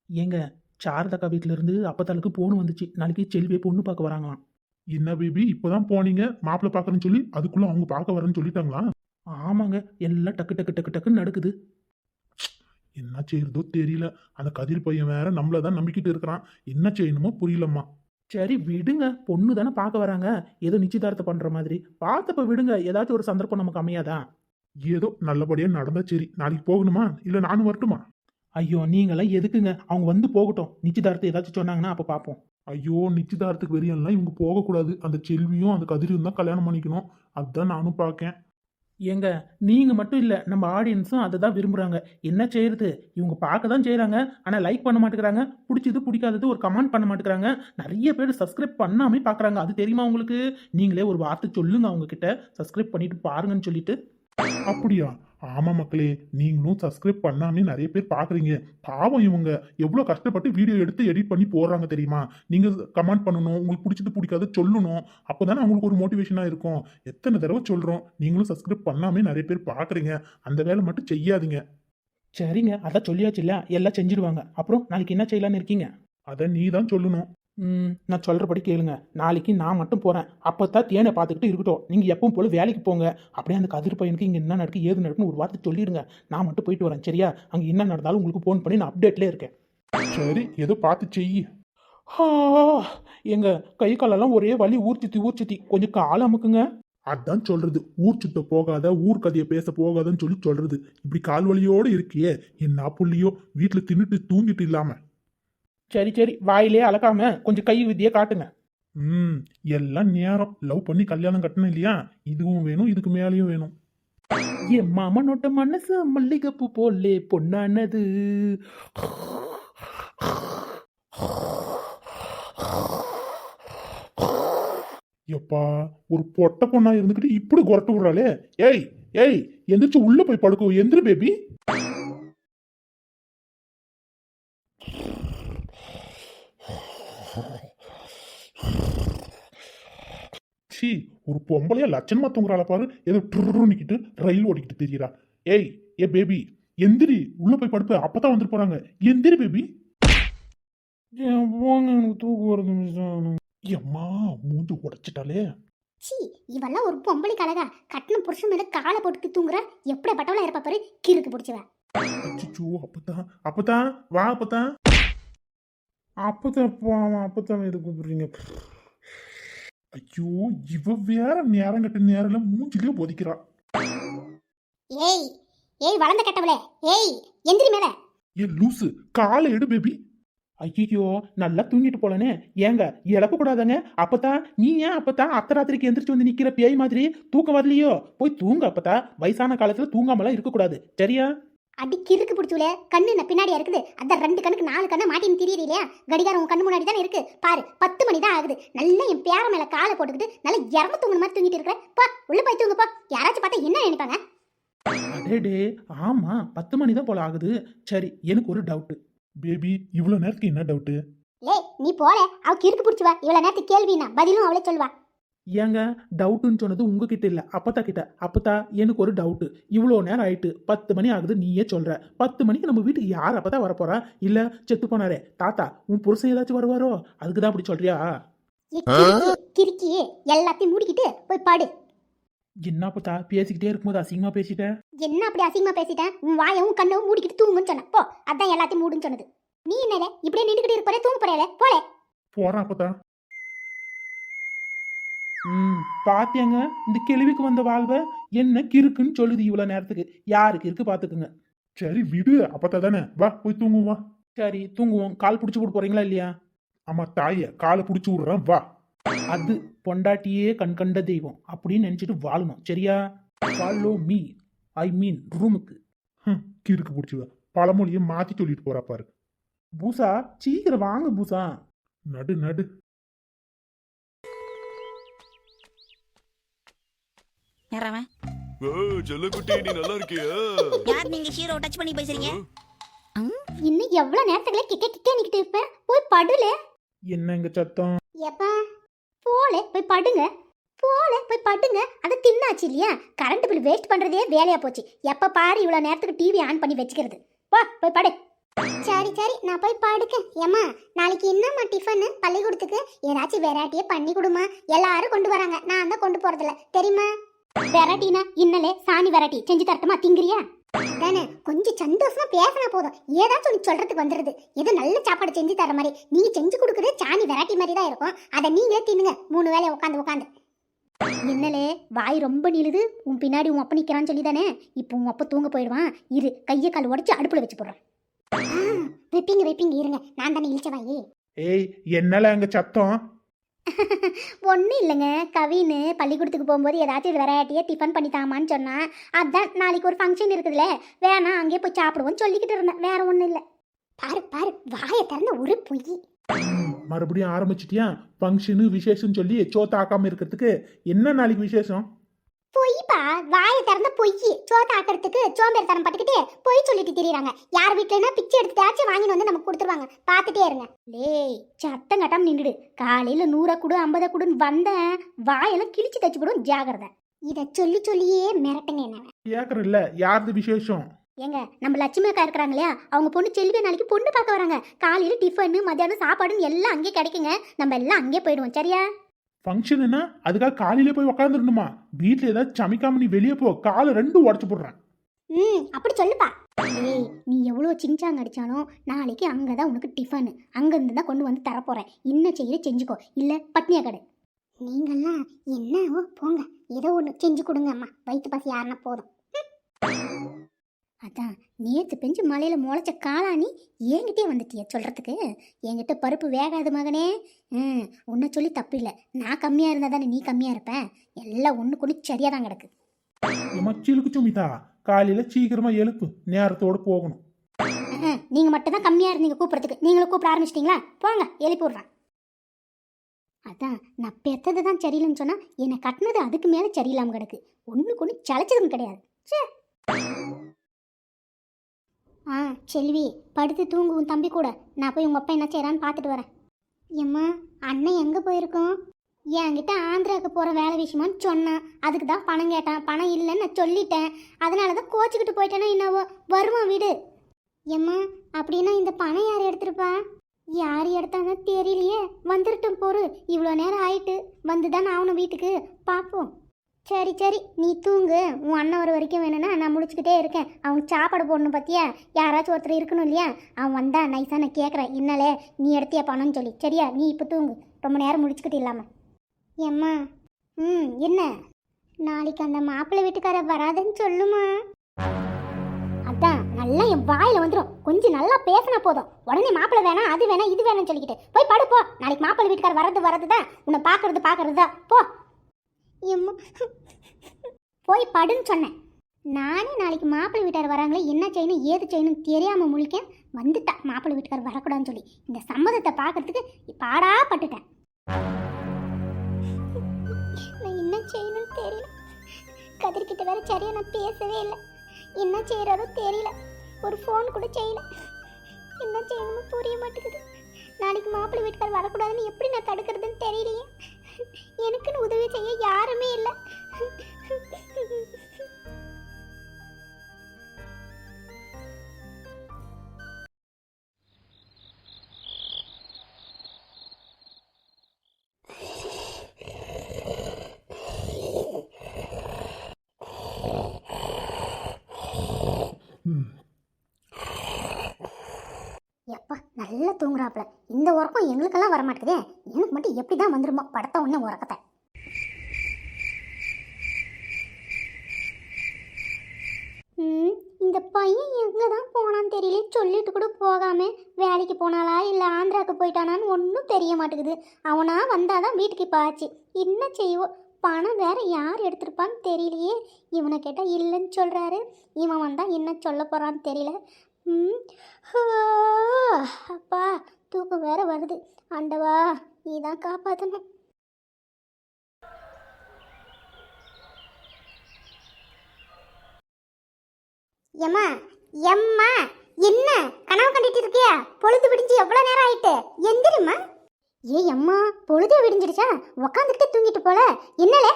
ஏங்க, சாரதாக்கா வீட்டுல இருந்து அப்பத்தாளுக்கு போன் வந்துச்சு, நாளைக்கு செல்வியை பொண்ணு பார்க்க வராங்களாம். என்ன பேபி, இப்பதான் போனீங்க மாப்பிள்ள பாக்குறேன்னு சொல்லி, அதுக்குள்ள அவங்க பார்க்க வரேன்னு சொல்லிட்டாங்களா? ஆமாங்க, எல்லாம் டக்கு டக்கு டக்கு டக்குன்னு நடக்குது. என்ன செய்யறதோ தெரியல. அந்த கதிர் பையன் வேற நம்மள தான் நம்பிக்கிட்டு இருக்கிறான். என்ன செய்யணுமோ புரியலம்மா. சரி விடுங்க, பொண்ணு தானே பார்க்க வராங்க, ஏதோ நிச்சயதார்த்தம் பண்ற மாதிரி பார்த்தப்ப விடுங்க, ஏதாச்சும் ஒரு சந்தர்ப்பம் நமக்கு அமையாதா? ஏதோ நல்லபடியா நடந்தா சரி. நாளைக்கு போகணுமா இல்ல நானும் வரட்டுமா? ஐயோ நீங்களாம் எதுக்குங்க, அவங்க வந்து போகட்டும், நிச்சயதார்த்தம் ஏதாச்சும் சொன்னாங்கன்னா அப்ப பார்ப்போம். ஐயோ நிச்சயதார்த்துக்கு வெறியெல்லாம் இவங்க போகக்கூடாது. அந்த செல்வியும் அந்த கதிரியும் தான் கல்யாணம் பண்ணிக்கணும். அதுதான் நானும் பார்க்கேன். ஏங்க நீங்க மட்டும் இல்ல, நம்ம ஆடியன்ஸும் அதை தான் விரும்புறாங்க. என்ன செய்யறது, இவங்க பார்க்க தான் செய்றாங்க, ஆனா லைக் பண்ண மாட்டேங்கிறாங்க, பிடிச்சது பிடிக்காதது ஒரு கமெண்ட் பண்ண மாட்டேங்கிறாங்க. நிறைய பேர் சப்ஸ்கிரைப் பண்ணாமே பார்க்கறாங்க. அது தெரியுமா உங்களுக்கு? நீங்களே ஒரு வார்த்தை சொல்லுங்க அவங்க கிட்ட, சப்ஸ்கிரைப் பண்ணிட்டு பாருங்கன்னு சொல்லிட்டு. அப்படியா? ஆமா மக்களே, நீங்களும் சப்ஸ்கிரைப் பண்ணாமே நிறைய பேர் பாக்குறீங்க. பாவம் இவங்க எவ்வளவு கஷ்டப்பட்டு வீடியோ எடுத்து எடிட் பண்ணி போடுறாங்க தெரியுமா? நீங்க கமெண்ட் பண்ணணும், உங்களுக்கு பிடிச்சது பிடிக்காத சொல்லணும். அப்பதானே அவங்களுக்கு ஒரு மோட்டிவேஷனா இருக்கும். எத்தனை தடவை சொல்றோம், நீங்களும் சப்ஸ்கிரைப் பண்ணாமே நிறைய பேர் பாக்குறீங்க. அந்த வேலை மட்டும் செய்யாதீங்க. சரிங்க, அதான் சொல்லியாச்சு இல்ல, எல்லாம் செஞ்சிடுவாங்க. அப்புறம் நாளைக்கு என்ன செய்யலான்னு இருக்கீங்க? அதை நீ தான் சொல்லணும். நான் சொல்கிறபடி கேளுங்க. நாளைக்கு நான் மட்டும் போகிறேன், அப்போ தான் தேனை பார்த்துக்கிட்டு இருக்கட்டும். நீங்கள் எப்பவும் போல வேலைக்கு போங்க. அப்படியே அந்த கதிர் பையனுக்கு இங்கே என்ன நடக்கு ஏது நடக்குன்னு ஒரு வார்த்தை சொல்லிடுங்க. நான் மட்டும் போயிட்டு வரேன், சரியா? அங்கே என்ன நடந்தாலும் உங்களுக்கு ஃபோன் பண்ணி நான் அப்டேட்லேயே இருக்கேன். சரி, ஏதோ பார்த்து செய். எங்க கை காலெல்லாம் ஒரே வலி, ஊர்ச்சித்தி கொஞ்சம் கால் அமுக்குங்க. அதான் சொல்றது, ஊர் சுத்த போகாத, ஊர் கதையை பேச போகாதன்னு சொல்றது. இப்படி கால்வலியோட இருக்கியே, என்ன புள்ளியோ வீட்டுல தின்னுட்டு தூங்கிட்டு இல்லாம. சரி வாயிலே அளக்காம கொஞ்சம் கை வித்தியை காட்டுங்க. எல்லாம் நேரம். லவ் பண்ணி கல்யாணம் கட்டணும் இல்லையா? இதுவும் வேணும், இதுக்கு மேலேயும் வேணும். என் மாமனோட்ட மனசு மல்லிகைப்பூ போலே பொண்ணானது. எப்பா, ஒரு பொட்ட பொண்ணா இருந்துகிட்டு இப்படி குரட்டு விடுறாளே. ஏய் ஏய், எந்திரிச்சு உள்ள போய் படுக்கோ. எந்திரி பேபி. சி, ஒரு பொம்பளையா லட்சணமா தூங்குறாள பாரு. ஏதோ ட்ரு நிக்கிட்டு ரயில் ஓடிக்கிட்டு தெரியுறா. ஏய் ஏ பேபி, எந்திரி, உள்ள போய் படுப்பு. அப்பதான் வந்துட்டு போறாங்க. எந்திரி பேபி. போங்க, எனக்கு தூக்கம் வருது. எம்மா, மூஞ்சி உடைச்சிட்டாலே. சி, இவெல்லாம் ஒரு பொம்பளை கழகா. கட்டின புருஷன் மேல காலை போட்டுட்டு தூங்குற. எப்படி பட்டவளா இருப்பா பாரு, கிறுக்கு பிடிச்சவ. அச்சோ, அப்பதான் வா. அப்பதான் இது கூப்பிடுறீங்க. ஐயோ, இவ வேற நேரம் கட்ட நேரம் மூஞ்சிலேயே போதிக்கிறா. ஏய் ஏய், வளர்ந்த கட்டவளே, ஏய் எந்திரி மேல. ஏ லூசு, காலை எடு பேபி. ஐயோ, நல்லா தூங்கிட்டு போலனே. ஏங்க இழப்ப கூடாதாங்க? அப்பதான் நீ ஏன் அப்பதான் அர்த்தராத்திரிக்கு எந்திரிச்சு வந்து நிக்கிற பேய் மாதிரி? தூக்கம் வரலையோ? போய் தூங்க. அப்பதான் வயசான காலத்துல தூங்காமலாம் இருக்கக்கூடாது, சரியா? அடி கிறுக்கு பிடிச்சவளே, கண்ணு என்ன பின்னாடியா இருக்குது? அதான் 2 கண்ணுக்கு 4 கண்ணை மாட்டின்னு திரியற இல்லையா? கடிகாரம் உன் கண்ணு முன்னாடி தானே இருக்கு. பாரு, 10 மணி தான் ஆகுது. நல்லா என் பேர மேல காலை போட்டுக்கிட்டு நல்லா இறந்து தூங்குன மாதிரி தூங்கிட்டு இருக்கிற. பா, உள்ள போய் தூங்குப்பா. யாராச்சும் பார்த்தா என்ன நினைப்பாங்க? அடேடே, ஆமா 10 மணி தான் போல ஆகுது. சரி, எனக்கு ஒரு டவுட். பேபி, இவ்வளவு நேரத்துக்கு என்ன டவுட்டு? ஏய் நீ போல, அவ கிறுக்கு பிடிச்சவா. இவ்வளவு நேரத்துக்கு கேள்வினா பதிலும் அவளே சொல்வா. ஏங்க டவுட்டுன்னு சொன்னது உங்ககிட்ட இல்ல, அப்பத்தா கிட்ட. அப்பத்தா, எனக்கு ஒரு டவுட். இவ்வளோ நேரம் ஆயிட்டு, 10 மணி ஆகுது, நீயே சொல்ற. 10 மணிக்கு நம்ம வீட்டுக்கு யார் அப்பதான் வரப்போறா? இல்ல செத்து போனாரே தாத்தா, உன் புருஷன் ஏதாச்சும் வருவாரோ? அதுக்குதான் அப்படி சொல்றியா? கிறுக்கி, எல்லாத்தையும் மூடிக்கிட்டு போய் பாடு. என்ன அப்பத்தா, பேசிக்கிட்டே இருக்கும்போது அசிங்கமா பேசிட்டேன். என்ன அப்படி அசிங்கமா பேசிட்டேன்? உன் வாயவும் கண்ணவும் மூடிக்கிட்டு தூங்குன்னு சொன்ன. போ, அதான் எல்லாத்தையும் மூடுன்னு சொன்னது. நீ என்னலே இப்படியே நின்றுக்கிட்டு இருப்பறே, தூங்க போறேல போலே. போறான் அப்பதான். பாத்தியாங்க, இந்த கேள்விக்கு வந்த வாழ்வை என்ன கிறுக்குன்னு சொல்லுது இவ்வளவு நேரத்துக்கு. யாருக்கு இருக்கு பாத்துக்குங்க. சரி விடு, அப்பதான் தானே. வா போய் தூங்குவா. சரி தூங்குவோம். கால் பிடிச்சு போட்டு போறீங்களா இல்லையா? ஆமா தாய, காலை பிடிச்சி விடுறான். வா. அது பொண்டாட்டியே கண் கண்ட தெய்வம் அப்படின்னு நினைச்சிட்டு வாழணும், சரியா? ஃபாலோ மீ, ஐ மீன் ரூமுக்கு. கிறுக்கு பிடிச்சுவா, பழமொழியை மாத்தி சொல்லிட்டு போறா பாரு. பூசா, சீக்கிரம் வாங்க பூசா. நடு. யாரவன்? ஜெல்லக்குட்டி, நீ நல்லா இருக்கியா? யார் நீங்க? ஹீரோ டச் பண்ணி பேசுறீங்க? இன்னும் எவ்வளவு நேரத்துக்குள்ள கிட்ட நிக்கிட்டு இருப்பேன். போய் படுல. என்னங்க சத்தம்? எப்பா போலே, போய் படுங்க. போய் படுங்க. அதை தின்னாச்சு இல்லையா? கரண்ட் பில் வேஸ்ட் பண்றதே வேலையா போச்சு. எப்ப பாரு இவ்வளவு நேரத்துக்கு டிவி ஆன் பண்ணி வச்சுக்கிறது. போய் படு. சரி நான் போய் படுக்கேன். ஏம்மா, நாளைக்கு என்னம்மா டிஃபன் பள்ளிக்கூடத்துக்கு? ஏதாச்சும் வெரைட்டியே பண்ணி கொடுமா. எல்லாரும் கொண்டு வராங்க, நான் தான் கொண்டு போறதில்ல தெரியுமா? வெரைட்டினா இன்னலே சாணி வெரைட்டி செஞ்சு தரட்டுமா? திங்கிறியா? அதானே கொஞ்சம் சந்தோஷமா பேசினா போதும், ஏதாச்சும் ஒன்று சொல்றதுக்கு வந்துடுது. ஏதோ நல்ல சாப்பாடு செஞ்சு தர மாதிரி, நீங்க செஞ்சு கொடுக்குறது சாணி வெரைட்டி மாதிரி தான் இருக்கும். அதை நீங்களே தின்னுங்க 3 வேளையை உட்காந்து. என்னலே வாய் ரொம்ப நீளுது, உன் பின்னாடி உன் அப்பா நிற்கிறான்னு சொல்லி தானே. இப்போ உன் அப்பா தூங்க போயிடுவான், இரு கையை கால் உடச்சி அடுப்பில் வச்சு போடுறேன். வைப்பீங்க இருங்க, நான் தானே இழிச்சவாயே. ஏய், என்னல அங்க சத்தம்? ஒன்றும் இல்லைங்க, கவின்னு பள்ளிக்கூடத்துக்கு போகும்போது ஏதாச்சும் வெரைட்டியாக டிஃபன் பண்ணி தாமான்னு சொன்னா, அதான் நாளைக்கு ஒரு ஃபங்க்ஷன் இருக்குதுல்ல, வேணா அங்கேயே போய் சாப்பிடுவோன்னு சொல்லிக்கிட்டு இருந்தேன், வேற ஒன்றும் இல்லை. பாரு வாயை திறந்த ஒரு பொய். மறுபடியும் ஆரம்பிச்சிட்டியா? ஃபங்க்ஷனு விசேஷம் சொல்லி சோத்தாக்காம இருக்கிறதுக்கு. என்ன நாளைக்கு விசேஷம்? பொய்ப்பா, வாயை திறந்த பொய். சோத்த ஆக்கிறதுக்கு சோம்பேறி தரம் பட்டுக்கிட்டே பொய் சொல்லிட்டு திரியிறாங்க. யார் வீட்டுலன்னா பிச்சை எடுத்துட்டாச்சும் வாங்கிட்டு வந்து நமக்கு கொடுத்துருவாங்க, பார்த்துட்டே இருங்க. லேய், சத்தம் கட்டாம நின்றுடு. காலையில் 100 கொடு 50 கொடுன்னு வந்தேன், வாயெல்லாம் கிழிச்சு தச்சு போடும், ஜாகிரதை. இதை சொல்லியே மிரட்டுங்க என்ன. கேட்கறல்ல, யாருது விசேஷம்? ஏங்க, நம்ம லட்சுமி அக்கா இருக்கிறாங்க இல்லையா, அவங்க பொண்ணு செல்வி நாளைக்கு பொண்ணு பார்க்க வராங்க. காலையில் டிஃபனு மத்தியானம் சாப்பாடுன்னு எல்லாம் அங்கேயே கிடைக்குங்க. நம்ம எல்லாம் அங்கேயே போயிடுவோம், சரியா? ஃபங்க்ஷன்னா அதுக்காக காலையிலே போய் உக்காந்துருணுமா? வீட்டில் ஏதாவது சமைக்காம நீ வெளியே போ, காலை 2 உடச்சு போடுறேன். அப்படி சொல்லுப்பா. ஏய், நீ எவ்வளோ சிங்சாங்க அடிச்சாலும் நாளைக்கு அங்கே தான் உனக்கு டிஃபனு, அங்கேருந்து தான் கொண்டு வந்து தரப்போகிறேன். இன்னும் செய்ய செஞ்சுக்கோ, இல்லை பட்னியா கடை. நீங்கள்லாம் என்னவோ போங்க, ஏதோ ஒன்று செஞ்சு கொடுங்க அம்மா, வயிற்று பசி யாருன்னா போதும். அதான் நேற்று பெஞ்சு மலையில் முளைச்ச காளானி என்கிட்டே வந்துட்டிய சொல்கிறதுக்கு. என்கிட்ட பருப்பு வேகாது மகனே. உன்னை சொல்லி தப்பு இல்லை, நான் கம்மியாக இருந்தால் தானே நீ கம்மியாக இருப்பேன். எல்லாம் ஒன்று கொண்டு சரியாக தான் கிடக்கு. மச்சிலுக்கு சுமிதா, காலையில் சீக்கிரமா எழுப்பு, நேரத்தோடு போகணும். நீங்கள் மட்டும் தான் கம்மியாக இருந்தீங்க கூப்பிட்றதுக்கு, நீங்களும் கூப்பிட ஆரம்பிச்சிட்டிங்களா? போங்க, எழுப்பி விட்றான். அதான் நான் பெற்றது தான் சரியில்லைன்னு சொன்னால் என்னை கட்டினது அதுக்கு மேலே சரியில்லாமல் கிடக்கு. ஒன்றுக்கு ஒன்று சளைச்சதும் கிடையாது. சே, செல்வி படுத்து தூங்குவோம் தம்பி கூட. நான் போய் உங்கள் அப்பா என்ன செய்கிறான்னு பார்த்துட்டு வரேன். ஏம்மா, அண்ணன் எங்கே போயிருக்கோம்? என்கிட்ட ஆந்திராவுக்கு போகிற வேலை விஷயமான்னு சொன்னான். அதுக்கு தான் பணம் கேட்டான். பணம் இல்லைன்னு நான் சொல்லிட்டேன். அதனால தான் கோச்சிக்கிட்டு போயிட்டேன்னா என்னவோ, வருவான் வீடு. ஏம்மா, அப்படின்னா இந்த பணம் யார் எடுத்திருப்பா? யார் எடுத்தாங்க தெரியலையே. வந்துருட்டும் போரு, இவ்வளோ நேரம் ஆயிட்டு, வந்து தான் ஆகணும் வீட்டுக்கு, பார்ப்போம். சரி நீ தூங்கு. உன் அண்ணன் வர வரைக்கும் வேணும்னா நான் முடிச்சுக்கிட்டே இருக்கேன். அவங்க சாப்பாடு போடணும் பார்த்தியா, யாராச்சும் ஒருத்தர் இருக்கணும் இல்லையா? அவன் வந்தா நைஸாக நான் கேட்குறேன், என்னலே நீ எடுத்தியா பணம்னு சொல்லி. சரியா? நீ இப்போ தூங்கு, ரொம்ப நேரம் முடிச்சுக்கிட்டு இல்லாமல். ஏம்மா, என்ன நாளைக்கு அந்த மாப்பிள்ளை வீட்டுக்கார வராதுன்னு சொல்லுமா? அதான் நல்லா என் வாயில் வந்துடும். கொஞ்சம் நல்லா பேசினா போதும், உடனே மாப்பிள்ளை வேணாம் அது வேணாம் இது வேணாம்னு சொல்லிக்கிட்டு போய் படுப்போ. நாளைக்கு மாப்பிள்ளை வீட்டுக்கார வர்றது தான், உன்னை பார்க்கறது தான். போ எம்மா, போய் படுன்னு சொன்னேன். நானே நாளைக்கு மாப்பிள்ளை வீட்டார் வராங்களே, என்ன செய்யணும் ஏது செய்யணும் தெரியாமல் முழிக்க வந்துட்டா. மாப்பிள்ளை வீட்டுக்கார் வரக்கூடாதுன்னு சொல்லி இந்த சம்மதத்தை பார்க்கறதுக்கு பாடா பட்டுட்டேன். நான் என்ன செய்யணும்னு தெரியல. கதிர்கிட்ட வேற சரியா நான் பேசவே இல்லை. என்ன செய்யறாரோ தெரியல, ஒரு ஃபோன் கூட செய்யல. என்ன செய்யணும்னு புரிய மாட்டேங்குது. நாளைக்கு மாப்பிள்ளை வீட்டுக்கார் வரக்கூடாதுன்னு எப்படி நான் தடுக்கிறதுன்னு தெரியலையே. எனக்குன்னு உதவி செய்ய யாருமே இல்லை. எப்பா நல்லா தூங்குறாப்புல. இந்த உறக்கம் எங்களுக்கெல்லாம் வரமாட்டேதே, எனக்கு மட்டும் எப்படி தான் வந்துருமோ படத்த ஒன்று உறக்கத்தை. இந்த பையன் எங்கே தான் போனான்னு தெரியல. சொல்லிட்டு கூட போகாம வேலைக்கு போனாலா இல்லை ஆந்திராவுக்கு போயிட்டானான்னு ஒன்றும் தெரிய மாட்டேங்குது. அவனா வந்தாதான் வீட்டுக்கு இப்போ ஆச்சு. என்ன செய்வோம், பணம் வேற யார் எடுத்திருப்பான்னு தெரியலையே. இவனை கேட்டால் இல்லைன்னு சொல்கிறாரு. இவன் வந்தால் என்ன சொல்ல போகிறான்னு தெரியல. அப்பா தூக்கம் வேற வருது. ஆண்டவா நீ தான் காப்பாற்றணும். எம்மா எம்மா, என்ன கனவு கண்டிட்டு இருக்கியா? பொழுது விடிஞ்சு எவ்வளோ நேரம் ஆயிட்டு, எந்திரிம்மா. ஏய் அம்மா, பொழுதே விடிஞ்சிடுச்சா? உக்காந்துக்கிட்டே தூங்கிட்டு போல. என்னலே?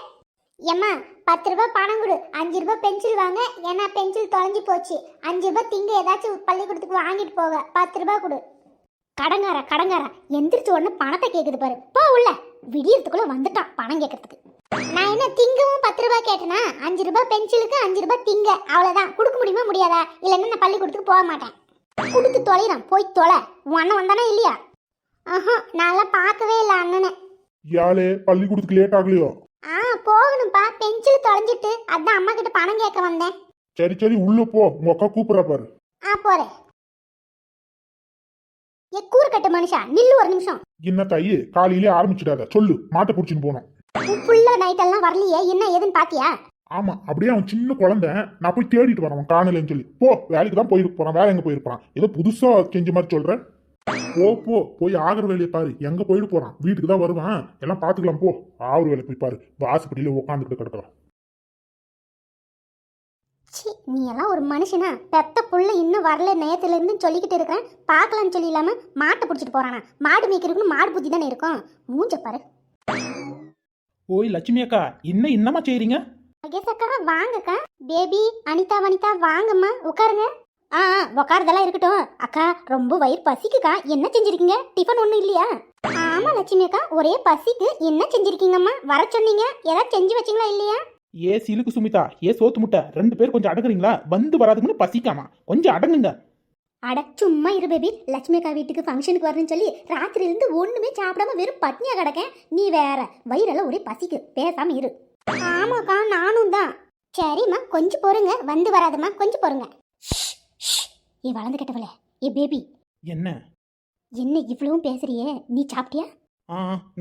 எம்மா 10 ரூபாய் பணம் கொடு, 5 ரூபாய் பென்சில் வாங்க, ஏன்னா பென்சில் தொலைஞ்சி போச்சு. 5 ரூபாய் திங்க ஏதாச்சும் பள்ளிக்கூடத்துக்கு வாங்கிட்டு போக. 10 ரூபாய் கொடு. கடங்கார எந்திரிச்ச உடனே பணத்தை கேட்குது பாரு. போ உள்ள, விடியறதுக்குள்ள வந்துட்டான் பணம் கேட்கறதுக்கு. நான் என்ன திங்கவும் 10 ரூபாய் கேட்டேனா? 5 ரூபாய் பென்சிலுக்கு 5 ரூபாய் திங்க, அவ்வளவுதான். கொடுக்க முடியுமா முடியாதா? இல்லைன்னா நான் பள்ளிக்கூடத்துக்கு போக மாட்டேன். கொடுத்து தொலைறேன், போய் தொலை. உன் அண்ணன் வந்தானா இல்லையா? ஆஹா, நான்லாம் பார்க்கவே இல்லை அண்ணனை. யாழே பள்ளிக்கூடத்துக்கு லேட் ஆகலையோ? போகணும்ப்பா, பென்சில் தொலைஞ்சிட்டு அதான் அம்மா கிட்ட பணம் கேட்க வந்தேன். சரி சரி உள்ள போ, உங்க அக்கா கூப்பிடுறா பாரு. போறேன். கூறுகட்ட மனுஷா, நில்லு ஒரு நிமிஷம். என்ன தாயி, காலையிலே ஆரம்பிச்சிடாத, சொல்லு. மாட்டை புடிச்சின்னு போனோம். புள்ள நைட் எல்லாம் வரலையே, என்ன ஏதுன்னு பாத்தியா? ஆமா, அப்படியே அவன் சின்ன குழந்தை. நான் போய் தேடிட்டு வரேன், அவன் காணலன்னு சொல்லி. போ, வேலைக்கு தான் போயிட்டு போறான். வேலை எங்க போயிருப்பான்? ஏதோ புதுசா செஞ்ச மாதிரி சொல்றேன். போய் ஆகிற வேலையை பாரு. எங்க போயிட்டு போறான்? வீட்டுக்கு தான் வருவான், எல்லாம் பாத்துக்கலாம். போ, ஆகிற வேலை போய் பாரு. வாசப்படியில உட்காந்துக்கிட்டு கிடக்குறான். நீ எல்லாம் ஒரு மனுஷனா? பெத்த புள்ள இன்னும் வரல, நேரத்துல இருந்து சொல்லிக்கிட்டு இருக்கிறேன். பாக்கலாம்னு சொல்லி இல்லாம மாட்டை பிடிச்சிட்டு போறானா? மாடு மேய்க்கிறதுக்கு மாடு புத்தி தானே இருக்கும். மூஞ்ச பாரு. ஓய் லட்சுமி அக்கா, என்னம்மா செய்றீங்க? மகேஷ் அக்கா வாங்கக்கா. பேபி, அனிதா வனிதா வாங்கம்மா, உட்காருங்க. உட்காரதெல்லாம் இருக்கட்டும். அக்கா ரொம்ப வயிறு பசிக்குக்கா, என்ன செஞ்சிருக்கீங்க? டிஃபன் ஒன்றும் இல்லையா? ஆமா லட்சுமி அக்கா, ஒரே பசிக்கு. என்ன செஞ்சிருக்கீங்கம்மா? வர சொன்னீங்க, ஏதாவது செஞ்சு வச்சிங்களா இல்லையா? ஏ சிலுக்கு சுமிதா, ஏ சோத்து முட்டை, 2 பேர் கொஞ்சம் அடங்குறீங்களா? வந்து வராதுக்குன்னு பசிக்காமா, கொஞ்சம் அடங்குங்க. அட சும்மா இரு பேபி. லட்சுமி அக்கா வீட்டுக்கு ஃபங்க்ஷனுக்கு வரணும்னு சொல்லி ராத்திரியிலிருந்து ஒண்ணுமே சாப்பிடாம வெறும் பட்னியா கிடக்கேன். நீ வேற, வயிறெல்லாம் ஒரே பசிக்கு, பேசாம இரு. ஆமாக்கா, நானும் தான். சரிம்மா, கொஞ்சம் பொறுங்க, வந்து வராதம்மா, கொஞ்சம் பொறுங்க. ஏ வளர்ந்து கெட்டவளே, ஏ பேபி. என்ன இவ்வளவும் பேசுறியே, நீ சாப்பிட்டியா?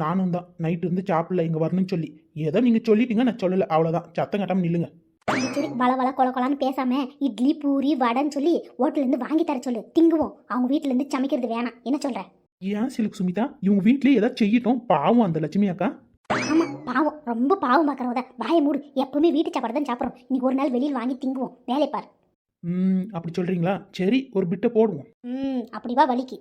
நானும் தான். நைட்டு இருந்து சாப்பிடல, இங்க வரணும்னு சொல்லி. ஏதோ நீங்க சொல்லிட்டீங்க, நான் சொல்லல, அவ்வளவுதான். சத்தம் கட்டாம நில்லுங்க. சரி, வள கொலான்னு பேசாம இட்லி பூரி வடைன்னு சொல்லி ஹோட்டல்ல இருந்து வாங்கி தர சொல்லு, திங்குவோம். அவங்க வீட்டுல இருந்து சமைக்கிறது வேணாம், என்ன சொல்ற? ஏன் சிலுக்கு சுமிதா, இவங்க வீட்லயே ஏதாவது செய்யட்டும். பாவம் அந்த லட்சுமி அக்கா. ஆமா பாவம், ரொம்ப பாவம் பாக்குறவத. வாயை மூடு, எப்பவுமே வீட்டு சாப்பாடு தான் சாப்பிட்றோம். இன்னைக்கு ஒரு நாள் வெளியில் வாங்கி திங்குவோம், வேலை பாரு. அப்படி சொல்றீங்களா? சரி, ஒரு பிட்டை போடுவோம். அப்படிவா வலிக்கு.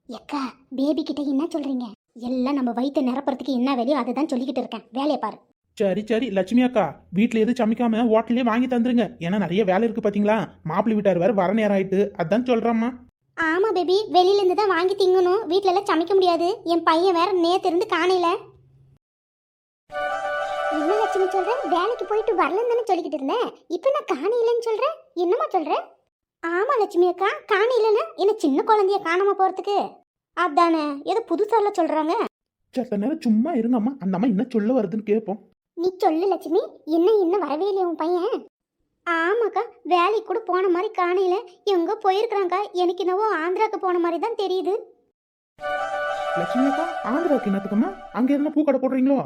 எக்கா, பேபி கிட்ட என்ன சொல்றீங்க? எல்லாம் நம்ம வயிற்று நிரப்புறதுக்கு என்ன வேலையோ அதை தான் சொல்லிக்கிட்டு இருக்கேன், வேலையை பாரு. சரி லட்சுமி அக்கா, வீட்டுல எதுவும் சமைக்காம ஹோட்டல்லே வாங்கி தந்துருங்க. ஏன்னா நிறைய வேலை இருக்கு பாத்தீங்களா. மாப்பிள்ளை வீட்டார் வேற வர நேரம் ஆயிட்டு, அதான் சொல்றேம்மா. ஆமா பேபி, வெளியில இருந்து தான் வாங்கி திங்கணும், வீட்டுல எல்லாம் சமைக்க முடியாது. என் பையன் வேற நேத்து இருந்து காணையில. என்ன லட்சுமி சொல்ற? வேலைக்கு போயிட்டு வரலன்னு தானே சொல்லிக்கிட்டு இருந்தேன், இப்ப நான் காணையிலன்னு சொல்றேன். என்னம்மா சொல்ற? ஆமா லட்சுமி அக்கா, காணையிலன்னு என்ன சின்ன குழந்தைய காணாம போறதுக்கு? அதானே, ஏதோ புதுசால சொல்றாங்க. சத்த நேரம் சும்மா இருங்கம்மா, அந்த அம்மா என்ன சொல்ல வருதுன்னு கேட்போம். நீ சொல்லு லட்சுமி, இன்னும் வரவே இல்லையா உன் பையன்? ஆமாக்கா, வேலைக்கு கூட போன மாதிரி காணையில. எங்க போயிருக்கிறாங்க, எனக்கு என்னவோ ஆந்திராக்கு போன மாதிரி தான் தெரியுது. லட்சுமி அக்கா, ஆந்திராவுக்கு என்னத்துக்குமா? அங்க என்ன பூ கடை போடுறீங்களோ?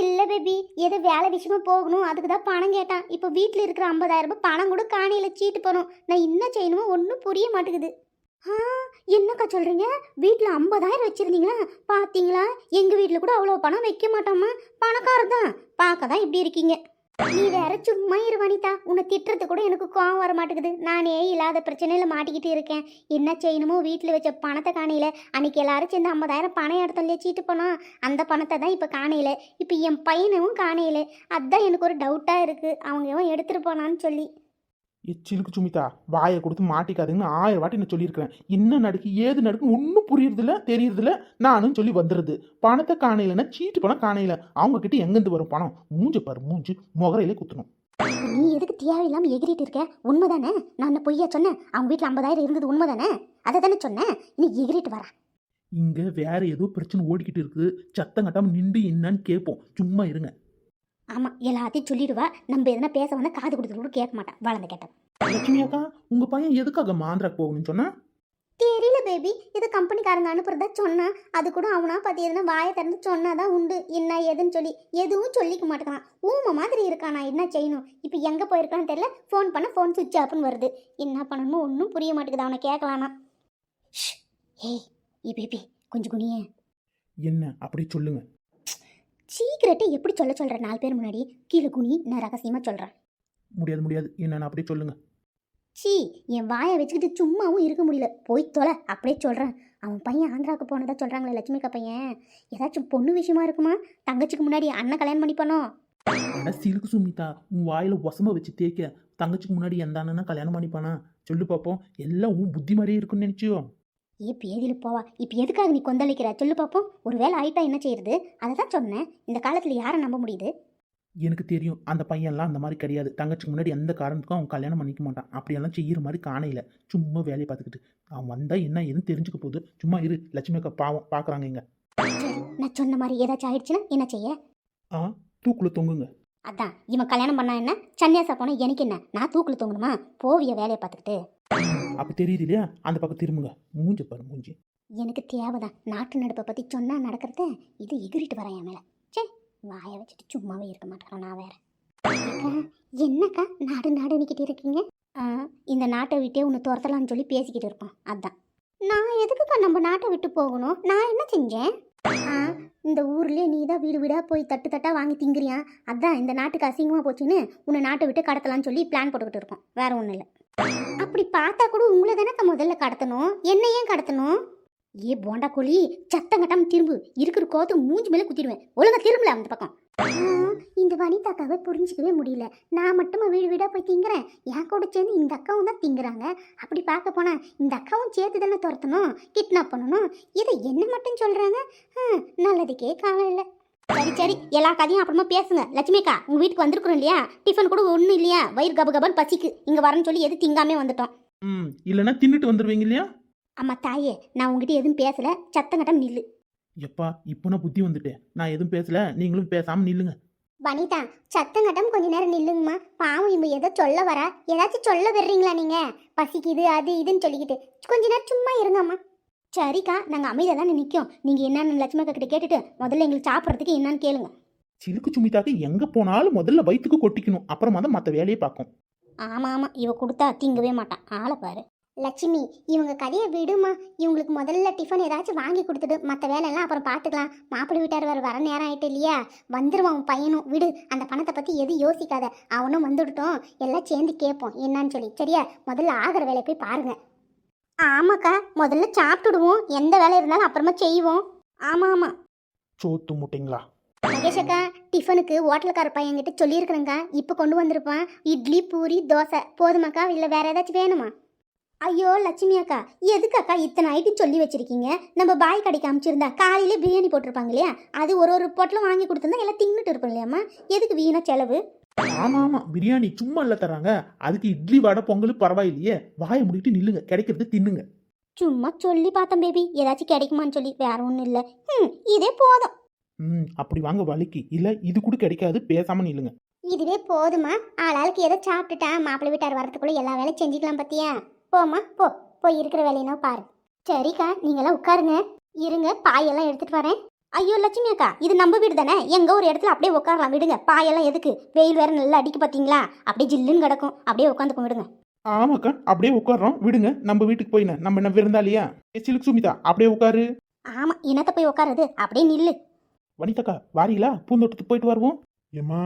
இல்ல பேபி, ஏதோ வேலை விஷயமா போகணும், அதுக்கு தான் பணம் கேட்டான். இப்போ வீட்டில் இருக்கிற 50,000 ரூபாய் பணம் கூட காணையில சீட்டு போகணும். நான் என்ன செய்யணுமோ ஒன்றும் புரிய மாட்டேங்குது. என்னக்கா சொல்றீங்க? வீட்டில் 50,000 வச்சிருந்தீங்களா? பாத்தீங்களா, எங்க வீட்டில் கூட அவ்வளோ பணம் வைக்க மாட்டோமா, பணக்காரர் தான். பார்க்க தான் இப்படி இருக்கீங்க. நீ வேற சும்மா இரு வனிதா, உன்னை திட்டுறது கூட எனக்கு கோவம் வர மாட்டேங்குது. நானே இல்லாத பிரச்சனையில மாட்டிக்கிட்டு இருக்கேன். என்ன செய்யணுமோ வீட்டில் வச்ச பணத்தை காணையில. அன்னைக்கு எல்லாரும் சேர்ந்து 50,000 பணம் எடுத்தோம்லையே சீட்டு போனோம், அந்த பணத்தை தான் இப்போ காணையில. இப்போ என் பையனும் காணையில. அதுதான் எனக்கு ஒரு டவுட்டாக இருக்கு, அவங்க எவன் எடுத்துட்டு போனான்னு சொல்லி. சிலுக்கு சுமிதா, வாயை கொடுத்து மாட்டிக்காதுன்னு 1000 வாட்டி நான் சொல்லியிருக்கிறேன். என்ன நடக்கு ஏது நடக்கு ஒன்றும் புரியறதில்ல, தெரியறதில்ல. நானும் சொல்லி வந்துடுது. பணத்தை காணையிலன்னா சீட்டு பணம் காணையில. அவங்க கிட்ட எங்கேருந்து வரும் பணம்? மூஞ்சு பாரு, மூஞ்சு முகரையிலே குத்தணும். நீ எதுக்கு தேவையில்லாம எகிரிட்டு இருக்க? உண்மைதானே? நான் என்ன பொய்யா சொன்னேன்? அவங்க வீட்டில் 50,000 இருந்தது உண்மைதானே? அதை தானே சொன்னேன். நீ எகிரிட்டு வர. இங்க வேற ஏதோ பிரச்சனை ஓடிக்கிட்டு இருக்கு. சத்தம் கட்டாம நின்று என்னன்னு கேட்போம், சும்மா இருங்க. ஆமா, எல்லாத்தையும் சொல்லிடுவா. நம்ம எதனா பேச வந்தா காது கொடுத்து கூட கேட்க மாட்டான், வளர்ந்த கேட்டேன். லட்சுமி அக்கா, உங்க பையன் எதுக்காக ஆந்திராக்கு போகணும்னு சொன்னா? தெரியல பேபி, இது கம்பெனிக்காரங்க அனுப்புறதா சொன்னா. அது கூட அவனா பார்த்து எதுனா வாயை திறந்து சொன்னாதான் உண்டு, என்ன ஏதுன்னு சொல்லி. எதுவும் சொல்லிக்க மாட்டேங்கிறான், ஊமை மாதிரி இருக்கான். நான் என்ன செய்யணும்? இப்போ எங்கே போயிருக்கான்னு தெரியல. ஃபோன் பண்ண ஃபோன் சுவிட்ச் ஆஃப்னு வருது. என்ன பண்ணணுமோ ஒன்றும் புரிய மாட்டேங்குது. அவனை கேட்கலானா? ஏய் பேபி, கொஞ்சம் குனியே. என்ன அப்படி சொல்லுங்க. சீக்கிரட்டை எப்படி சொல்கிறேன்? 4 பேர் முன்னாடி கீழே குனி, நான் ரகசியமாக சொல்கிறேன். முடியாது, என்னன்னு அப்படியே சொல்லுங்க. என் வாயை வச்சுக்கிட்டு சும்மாவும் இருக்க முடியல. போய் தொலை, அப்படியே சொல்கிறேன். அவன் பையன் ஆந்திராவுக்கு போனதா சொல்கிறாங்களே லட்சுமிக்கா பையன். ஏதாச்சும் பொண்ணு விஷயமா இருக்குமா? தங்கச்சிக்கு முன்னாடி அண்ணன் கல்யாணம் பண்ணிப்பானோ? ஆனா சிலுக்கு சுமிதா, உன் வாயில ஒசம்ப வச்சு தேய்க்க. தங்கச்சிக்கு முன்னாடி எந்த அண்ணனா கல்யாணம் பண்ணிப்பானா? சொல்லு பார்ப்போம். எல்லாம் உன் புத்தி மாதிரியே இருக்குன்னு நினைச்சியோ? பேதியில் போவா. இப்போ எதுக்காக நீ கொந்தளிக்கிற? சொல்லு பார்ப்போம். ஒரு வேலை ஆயிட்டா என்ன செய்யறது? அதை தான் சொன்னேன். இந்த காலத்தில் யாரை நம்ப முடியுது? எனக்கு தெரியும் அந்த பையன்லாம் அந்த மாதிரி கிடையாது. தங்கச்சிக்கு முன்னாடி எந்த காரணத்துக்கும் அவன் கல்யாணம் பண்ணிக்க மாட்டான். அப்படியெல்லாம் செய்கிற மாதிரி காணையில சும்மா வேலையை பார்த்துக்கிட்டு அவன் வந்தால் என்ன ஏதுன்னு தெரிஞ்சுக்க போகுது. சும்மா இரு, லட்சுமி அக்கா பாவம் பார்க்குறாங்க இங்க. சரி, நான் சொன்ன மாதிரி ஏதாச்சும் ஆயிடுச்சுன்னா என்ன செய்ய? ஆ, தூக்குல தொங்குங்க. அதான் இவன் கல்யாணம் பண்ணா என்ன, சன்னியாசா போனா எனக்கு என்ன, நான் தூக்குல தூங்கணுமா? போவிய வேலையை பார்த்துக்கிட்டு. அப்போ தெரியுது இல்லையா, அந்த பக்கம் திரும்புங்க. மூஞ்சி பாரு மூஞ்சி. எனக்கு தேவைதான் நாட்டு நடப்பை பற்றி சொன்னா நடக்கிறத, இது எகிரிட்டு வரேன் என் மேலே. சரி, வாயை வச்சுட்டு சும்மாவே இருக்க மாட்டேன் நான் வேற. அக்கா, என்னக்கா நாடு நாடுன்னுக்கிட்டு இருக்கீங்க? இந்த நாட்டை விட்டே உன்னை துரத்தலாம்னு சொல்லி பேசிக்கிட்டு இருப்போம். அதான் நான் எதுக்குக்கா நம்ம நாட்டை விட்டு போகணும்? நான் என்ன செஞ்சேன்? இந்த ஊர்லேயே நீ தான் வீடு வீடாக போய் தட்டு தட்டாக வாங்கி திங்குறியா? அதான் இந்த நாட்டுக்கு அசிங்கமாக போச்சுன்னு உன்னை நாட்டை விட்டு கடத்தலாம்னு சொல்லி பிளான் போட்டுக்கிட்டு இருக்கோம். வேற ஒன்றும் இல்லை. அப்படி பார்த்தா கூட உங்களை தானே முதல்ல கடத்தணும், என்ன ஏன் கடத்தணும்? ஏ போண்டா கோழி, சத்தம் கட்டாம திரும்பு, இருக்கிற கோத்து மூஞ்சி மேலே குத்திடுவேன். ஒழுங்கா திரும்பல அந்த பக்கம். இந்த வனிதாக்காவை புரிஞ்சிக்கவே முடியல. நான் மட்டுமா வீடு வீடாக போய் திங்குறேன், என் கூட சேர்ந்து இந்த அக்காவும் தான் திங்குறாங்க. அப்படி பார்க்க போனா இந்த அக்காவும் சேர்த்து தானே துரத்தணும், கிட்னாப் பண்ணணும். இதை என்ன மட்டும் சொல்றாங்க? நல்லதுக்கே காலம் இல்லை. சரி சரி, எல்லா கதையும் அப்புறமா பேசுங்க. லட்சுமி அக்கா, உங்க வீட்டுக்கு வந்திருக்கிறோம் இல்லையா, டிஃபன் கூட ஒன்றும் இல்லையா? வயிறு கப கபன் பசிக்கு இங்கே வரேன்னு சொல்லி எது திங்காமே வந்துட்டோம். இல்லைன்னா தின்னுட்டு வந்துடுவீங்க இல்லையா? அம்மா தாயே, நான் உங்ககிட்ட எதுவும் பேசல, சத்தம் கட்டம் நில்லு. எப்பா இப்போ நான் புத்தி வந்துட்டேன். நான் எதுவும் பேசல, நீங்களும் பேசாமல் நில்லுங்க. வனிதா, சத்தம் கட்டம் கொஞ்ச நேரம் நில்லுங்கம்மா. பாவம் இவங்க ஏதோ சொல்ல வரா, ஏதாச்சும் சொல்ல வர்றீங்களா நீங்க? பசிக்குது அது இதுன்னு சொல்லிக்கிட்டு கொஞ்ச நேரம் சும்மா இருங்கம்மா. சரிக்கா, நாங்கள் அமைதியாக தானே நிற்கும். நீங்கள் என்னன்னு லட்சுமி அக்கா கிட்ட கேட்டுட்டு முதல்ல எங்களுக்கு சாப்பிட்றதுக்கு என்னன்னு கேளுங்க. சிலுக்கு சுமிதாக்கு எங்கே போனாலும் முதல்ல வயிற்றுக்கு கொட்டிக்கணும், அப்புறமா தான் மற்ற வேலையை பார்க்கும். ஆமாம் ஆமாம், இவ கொடுத்தா திங்கவே மாட்டான். ஆளை பாரு. லட்சுமி, இவங்க கதையை விடுமா. இவங்களுக்கு முதல்ல டிஃபன் ஏதாச்சும் வாங்கி கொடுத்துட்டு மற்ற வேலையெல்லாம் அப்புறம் பார்த்துக்கலாம். மாப்பிள்ளை வீட்டார் வர நேரம் ஆகிட்டு இல்லையா, வந்துடுவான் அவன் பையனும். விடு, அந்த பணத்தை பற்றி எதுவும் யோசிக்காத. அவனும் வந்துவிட்டோம், எல்லாம் சேர்ந்து கேட்போம் என்னன்னு சொல்லி. சரியா, முதல்ல ஆகிற வேலையை போய் பாருங்க. ஆமாக்கா, முதல்ல சாப்பிட்டுடுவோம், எந்த வேலை இருந்தாலும் அப்புறமா செய்வோம். ஆமாம் ஆமாம். சோத்து முட்டைங்களா? மகேஷ் அக்கா, டிஃபனுக்கு ஹோட்டலுக்கார பையன்கிட்ட சொல்லியிருக்கிறேங்க்கா, இப்போ கொண்டு வந்திருப்பான். இட்லி பூரி தோசை போதுமாக்கா, இல்லை வேற ஏதாச்சும் வேணுமா? ஐயோ லட்சுமி அக்கா, எதுக்கு அக்கா இத்தனை ஐட்டம் சொல்லி வச்சிருக்கீங்க? நம்ம பாய் கடைக்கு அனுப்பிச்சிருந்தா காலையிலே பிரியாணி போட்டிருப்பாங்க இல்லையா, அது ஒரு பொட்டலம் வாங்கி கொடுத்துருந்தா எல்லாம் தின்னுட்டு இருப்போம் இல்லையாம்மா. எதுக்கு வீணா செலவு? ஆமாம் ஆமாம், பிரியாணி சும்மா இல்லை தர்றாங்க, அதுக்கு இட்லி வடை பொங்கல் பரவாயில்லையே. வாயை முடிட்டு நில்லுங்க, கிடைக்கிறது தின்னுங்க. சும்மா சொல்லி பார்த்தேன் பேபி, ஏதாச்சும் கிடைக்குமான்னு சொல்லி, வேற ஒன்றும் இல்லை. இதே போதும். அப்படி வாங்க வலிக்கு இல்லை, இது கூட கிடைக்காது, பேசாமல் நில்லுங்க. இதுவே போதுமா? ஆளாளுக்கு ஏதோ சாப்பிட்டுட்டா மாப்பிள்ளை வீட்டார் வரத்துக்குள்ள எல்லா வேலையும் செஞ்சுக்கலாம் பத்தியா? போம்மா போ, போய் இருக்கிற வேலையினா பாரு. சரிக்கா, நீங்களாம் உட்காருங்க. இருங்க, பாயெல்லாம் எடுத்துட்டு வரேன். ஐயோ லட்சுமி அக்கா, இது நம்ம வீடு தானே, எங்க ஒரு இடத்துல அப்படியே உட்காரலாம். விடுங்க, பாயெல்லாம் எதுக்கு? வெயில் வேற நல்லா அடிக்க பார்த்தீங்களா, அப்படியே ஜில்லுன்னு கிடக்கும், அப்படியே உட்காந்துக்கும். விடுங்க. ஆமாக்கா, அப்படியே உட்காரோம், விடுங்க. நம்ம வீட்டுக்கு போயின நம்ம என்ன விருந்தாளியா? சிலுக்கு சுமிதா, அப்படியே உட்காரு. ஆமா, இனத்தை போய் உட்காருது, அப்படியே நில்லு. வனிதாக்கா வாரீங்களா? பூந்தோட்டத்துக்கு போயிட்டு வருவோம். ஏம்மா,